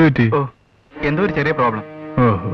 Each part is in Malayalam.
പറ്റി? ഓ, എന്തോ ഒരു ചെറിയ പ്രോബ്ലം. ഓഹോ.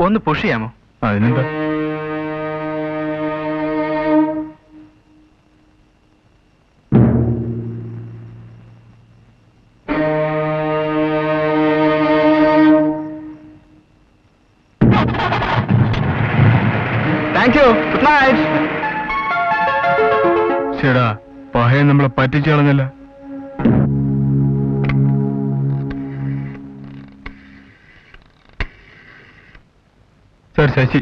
ഒന്ന് പുഷ് ചെയ്യാമോ? അതിനെന്താ? Thank you. Good night. ചേടാ, പഹയൻ നമ്മളെ പറ്റിച്ചു കളഞ്ഞല്ല. സർ, ശശി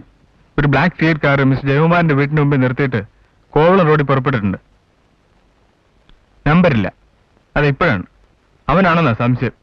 ഒരു ബ്ലാക്ക് ഫിയറ്റ് കാർ മിസ് ജയകുമാറിന്റെ വീട്ടിന് മുമ്പിൽ നിർത്തിയിട്ട് കോവളം റോഡിൽ പുറപ്പെട്ടിട്ടുണ്ട്. നമ്പരില്ല. അത് ഇപ്പോഴാണ്. അവനാണെന്നാ സംശയം.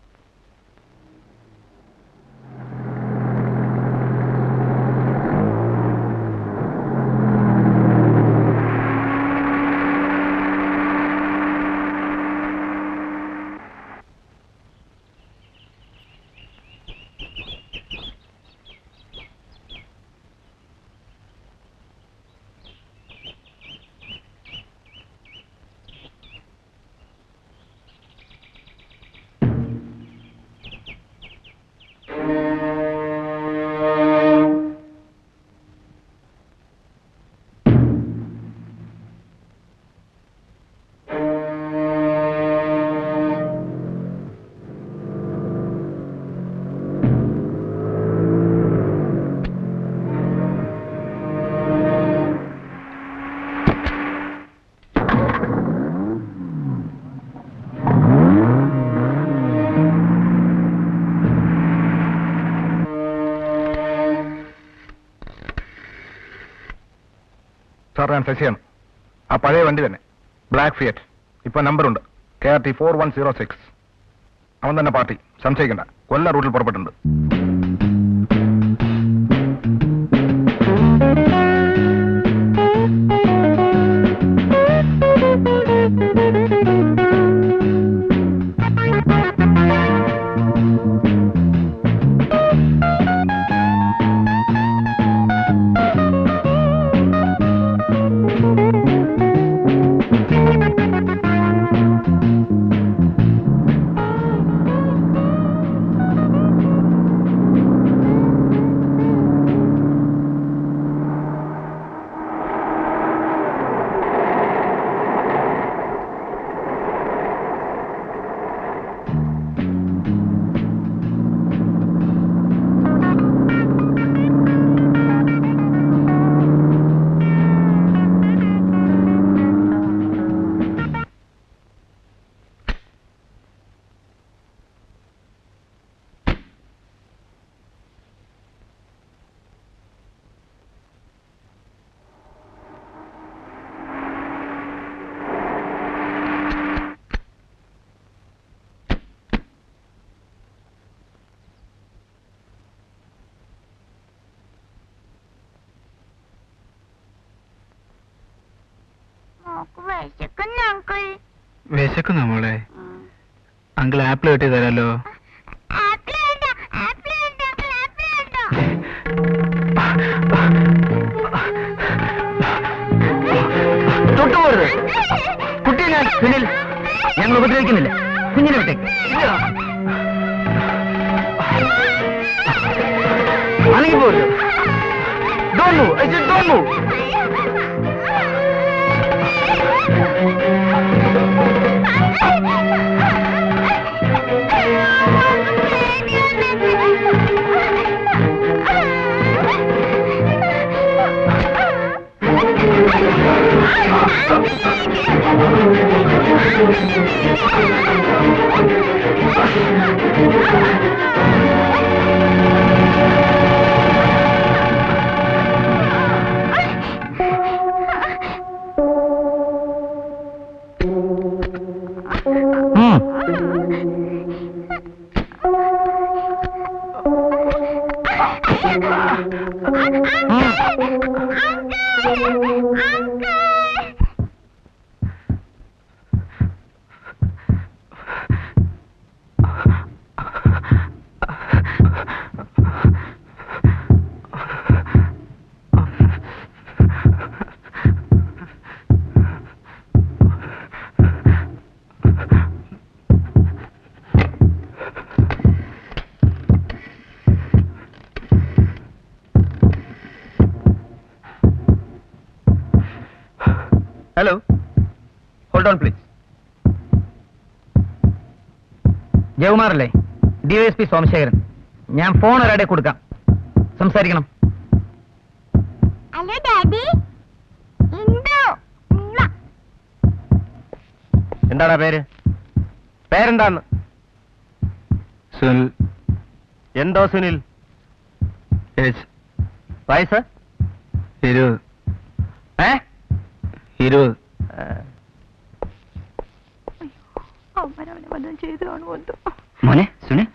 സാർ, ഞാൻ ശശിയാണ്. ആ പഴയ വണ്ടി തന്നെ, ബ്ലാക്ക് ഫിയറ്റ്. ഇപ്പൊ നമ്പറുണ്ട്, KRT 4106. അവൻ തന്നെ പാർട്ടി, സംശയിക്കണ്ട. കൊല്ല റൂട്ടിൽ പുറപ്പെട്ടുണ്ട്. വിശക്കുന്ന മോളെ. അങ്കിൾ ആപ്പിൾ കെട്ടി തരാലോ. തൊട്ടുപോകരുത്. കുട്ടിയെ ഞാൻ പിന്നിൽ ഞങ്ങൾ ഉപദ്രവിക്കുന്നില്ല. കുഞ്ഞിനെ വിട്ടേക്ക്. അനങ്ങി പോകരുത്. Don't move. I said don't move. Hello, hold on please. ജയകുമാറല്ലേ? DYSP സോമശേഖരൻ. ഞാൻ ഫോൺ ഒരാടെ കൊടുക്കാം, സംസാരിക്കണം. Hello daddy. എന്താടാ പേര്? പേരെന്താന്ന്? സുനിൽ. എന്തോ സുനിൽ? ഏജ് വയസ്സ്? 20. 20. മോനെ സുനിൽ,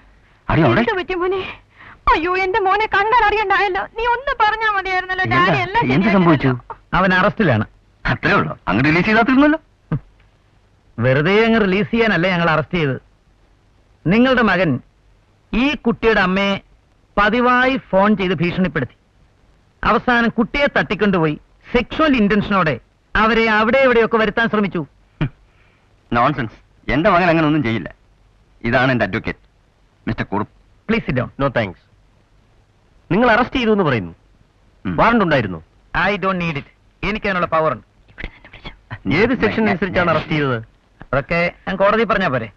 അറിയോ? മോനെ, അയ്യോ എന്റെ മോനെ കണ്ടാൽ അറിയണ്ടായല്ലോ. നീ ഒന്ന് പറഞ്ഞാ മതിയായിരുന്നല്ലോ. ഡാഡി എല്ലാം എന്ത് സംഭവിച്ചു? അവൻ അറസ്റ്റിലാണ്. അത്രേ ഉള്ളൂ. അങ്ങ് റിലീസ് ചെയ്താത്തിരുന്നല്ലോ. വെറുതെ അങ്ങ് റിലീസ് ചെയ്യാനല്ലേ ഞങ്ങൾ അറസ്റ്റ് ചെയ്തത്. നിങ്ങളുടെ മകൻ ഈ കുട്ടിയുടെ അമ്മയെ പതിവായി ഫോൺ ചെയ്ത് ഭീഷണിപ്പെടുത്തി. അവസാനം കുട്ടിയെ തട്ടിക്കൊണ്ടുപോയി സെക്ഷുവൽ ഇന്റൻഷനോടെ അവരെ അവിടെ എവിടെയൊക്കെ വരുത്താൻ ശ്രമിച്ചു. നോൺസെൻസ്. എന്റെ മകൻ അങ്ങനെ ഒന്നും ചെയ്യില്ല. ഇതാണ് എന്റെ advocate mister Kurup. Please sit down. No thanks. നിങ്ങൾ അറസ്റ്റ് ചെയ്തു എന്ന് പറയുന്നു. വാറണ്ട് ഉണ്ടായിരുന്നു? I don't need it. എനിക്ക് അതിനുള്ള പവർ ഉണ്ട്. ഏത് സെക്ഷൻ അനുസരിച്ചാണ് അറസ്റ്റ് ചെയ്തത്? അതൊക്കെ ഞാൻ കോടതി പറഞ്ഞാ പോരെ.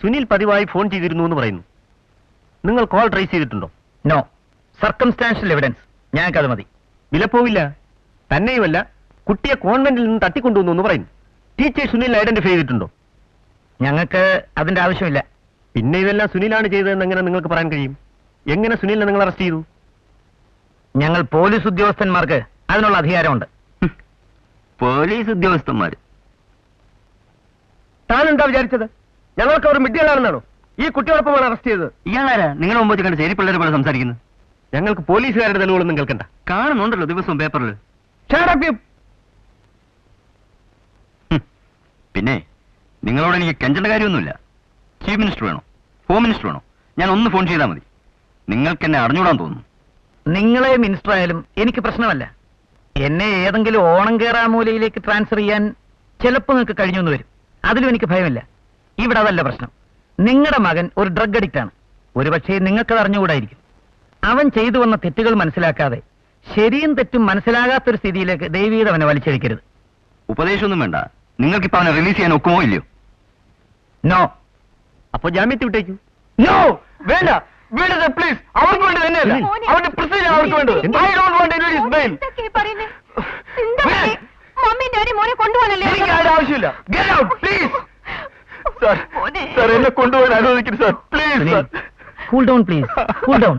സുനിൽ പതിവായി ഫോൺ ചെയ്തിരുന്നു എന്ന് പറയുന്നു. നിങ്ങൾ കോൾ ട്രേസ് ചെയ്തിട്ടുണ്ടോ? നോ. Circumstantial evidence. ഞങ്ങൾക്കത് മതി. വിലപ്പോവില്ല. തന്നെയുമല്ല, കുട്ടിയെ കോൺവെന്റിൽ നിന്ന് തട്ടിക്കൊണ്ടുവന്നു എന്ന് പറയുന്നു. ടീച്ചർ സുനിൽ ഐഡന്റിഫൈ ചെയ്തിട്ടുണ്ടോ? ഞങ്ങൾക്ക് അതിന്റെ ആവശ്യമില്ല. പിന്നെ ഇതെല്ലാം സുനിലാണ് ചെയ്തതെന്ന് എങ്ങനെ നിങ്ങൾക്ക് പറയാൻ കഴിയും? എങ്ങനെ സുനിലിനെ നിങ്ങൾ അറസ്റ്റ് ചെയ്തു? ഞങ്ങൾ പോലീസ് ഉദ്യോഗസ്ഥന്മാർക്ക് അതിനുള്ള അധികാരമുണ്ട്. പോലീസ് ഉദ്യോഗസ്ഥന്മാർ? താനെന്താ വിചാരിച്ചത്? ഞങ്ങൾക്ക് അവർ മിഡ്ഡികളാണെന്നാണോ ഈ കുട്ടിയോടൊപ്പമാണ് അറസ്റ്റ് ചെയ്തത്? ഇയാളാരാ നിങ്ങൾ മുമ്പ് കണ്ട് ശരി പിള്ളേരെ പോലെ സംസാരിക്കുന്നത്? ഞങ്ങൾക്ക് പോലീസുകാരുടെ തെളിവുകളൊന്നും കേൾക്കണ്ട. കാണുന്നുണ്ടല്ലോ ദിവസവും പേപ്പറിൽ. പിന്നെ നിങ്ങളോട് എനിക്ക് കെഞ്ചേണ്ട കാര്യമൊന്നുമില്ല. ചീഫ് മിനിസ്റ്റർ വേണോ, ഹോം മിനിസ്റ്റർ വേണോ? ഞാൻ ഒന്ന് ഫോൺ ചെയ്താൽ മതി. നിങ്ങൾക്ക് എന്നെ അറിഞ്ഞുകൂടാൻ തോന്നുന്നു. നിങ്ങളെ മിനിസ്റ്റർ ആയാലും എനിക്ക് പ്രശ്നമല്ല. എന്നെ ഏതെങ്കിലും ഓണം കേറാമൂലയിലേക്ക് ട്രാൻസ്ഫർ ചെയ്യാൻ ചിലപ്പോൾ നിങ്ങൾക്ക് കഴിഞ്ഞു വരും. അതിലും എനിക്ക് ഭയമില്ല. ഇവിടെ അതല്ല പ്രശ്നം. നിങ്ങളുടെ മകൻ ഒരു ഡ്രഗ് അഡിക്റ്റ് ആണ്. ഒരുപക്ഷേ നിങ്ങൾക്കത് അറിഞ്ഞുകൂടായിരിക്കും. അവൻ ചെയ്തു വന്ന തെറ്റുകൾ മനസ്സിലാക്കാതെ ശരിയും തെറ്റും മനസ്സിലാകാത്തൊരു സ്ഥിതിയിലേക്ക് ദൈവീത അവനെ വലിച്ചഴിക്കരുത്. ഉപദേശമൊന്നും വേണ്ട. നിങ്ങൾക്കിപ്പോ അവനെ റിലീസ് ചെയ്യാൻ ഒക്കുമോ ഇല്ലയോ? നോ. അപ്പൊ ജാമ്യത്തിൽ വിട്ടേക്കൂ. നോ, വേണ്ട. വീടത് പ്ലീസ്. അവർക്ക് വേണ്ടി തന്നെയല്ല, അവന്റെ പ്രൊസീജിയർ അവർക്ക് വേണ്ടത്. I don't want anybody's bail. മോനെ കൊണ്ടുപോകാനല്ലേ? എനിക്ക് അതിന്റെ ആവശ്യമില്ല. Get out please. സാർ എന്നെ കൊണ്ടുപോകാൻ അനുവദിക്കരുത് sir, please. Cool down please, cool down.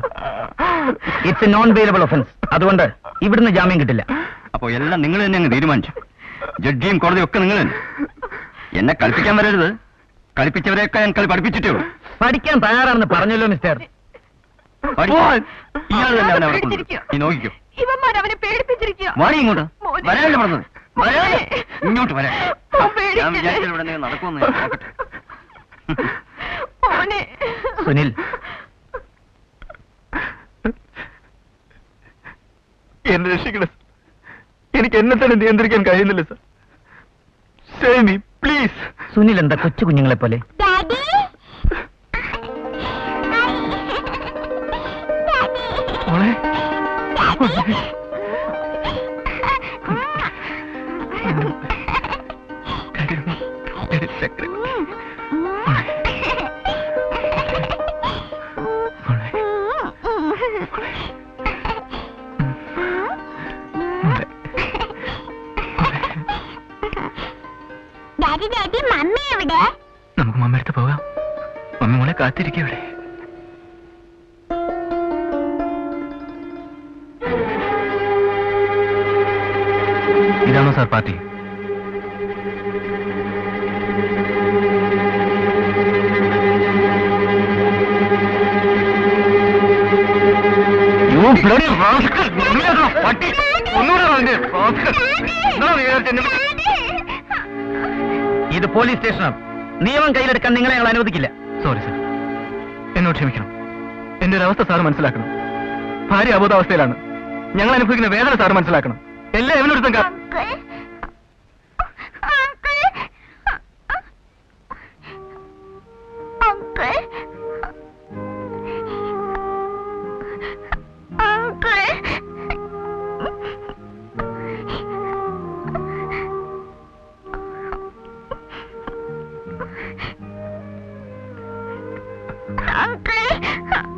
It's A non വെയിലബിൾ offence. അതുകൊണ്ട് ഇവിടുന്ന് ജാമ്യം കിട്ടില്ല. അപ്പൊ എല്ലാം നിങ്ങൾ തന്നെ അങ്ങ് തീരുമാനിച്ചു. ജഡ്ജിയും കോടതിയും ഒക്കെ നിങ്ങൾ തന്നെ. എന്നെ കളിപ്പിക്കാൻ വരരുത്. കളിപ്പിച്ചവരെയൊക്കെ ഞാൻ കളി പഠിപ്പിച്ചിട്ടേ ഉള്ളൂ. പഠിക്കാൻ തയ്യാറാണെന്ന് പറഞ്ഞല്ലോ മിസ്റ്റർ. ഇയാൾ തന്നെ അവനെ അവിടെ കൊണ്ടുവരും. നീ നോക്കിക്കോ. ഇവന്മാർ അവനെ പേടിപ്പിച്ചിരിക്കുക. വാണി ഇങ്ങോട്ട് മോനെ. വരാനല്ലേ പറഞ്ഞത്? വരാനേ ഇങ്ങോട്ട് വരാൻ. ഞാൻ പേടിക്കല്ലേ. വിചാരിച്ചത് ഇവിടെ എന്തെങ്കിലും നടക്കുമെന്ന് ഞാൻ നോക്കട്ടെ. മോനെ. സുനിൽ, എന്നെ രക്ഷിക്കണം. എനിക്ക് എന്നെ തന്നെ നിയന്ത്രിക്കാൻ കഴിയുന്നില്ല sir. Save me please. Sunil എന്താ കൊച്ചു കുഞ്ഞുങ്ങളെ പോലെ? ഡാഡി. മോളെ, ഡാഡി ഡാഡി മമ്മി എവിടെ? നമുക്ക് മമ്മയടുത്ത് പോകാം. മമ്മി മോളെ കാത്തിരിക്കും ഇവിടെ. ഇതാണോ സാർ പാർട്ടി? ഇത് പോലീസ് സ്റ്റേഷനാണ്. നിയമം കയ്യിലെടുക്കാൻ നിങ്ങളെ ഞങ്ങൾ അനുവദിക്കില്ല. സോറി സാർ, എന്നോട് ക്ഷമിക്കണം. എന്റെ ഒരു അവസ്ഥ സാറ് മനസ്സിലാക്കണം. ഭാര്യ അബോധാവസ്ഥയിലാണ്. ഞങ്ങൾ അനുഭവിക്കുന്ന വേദന സാറ് മനസ്സിലാക്കണം. എല്ലാം എവനൊരുത്തം ഡാഡി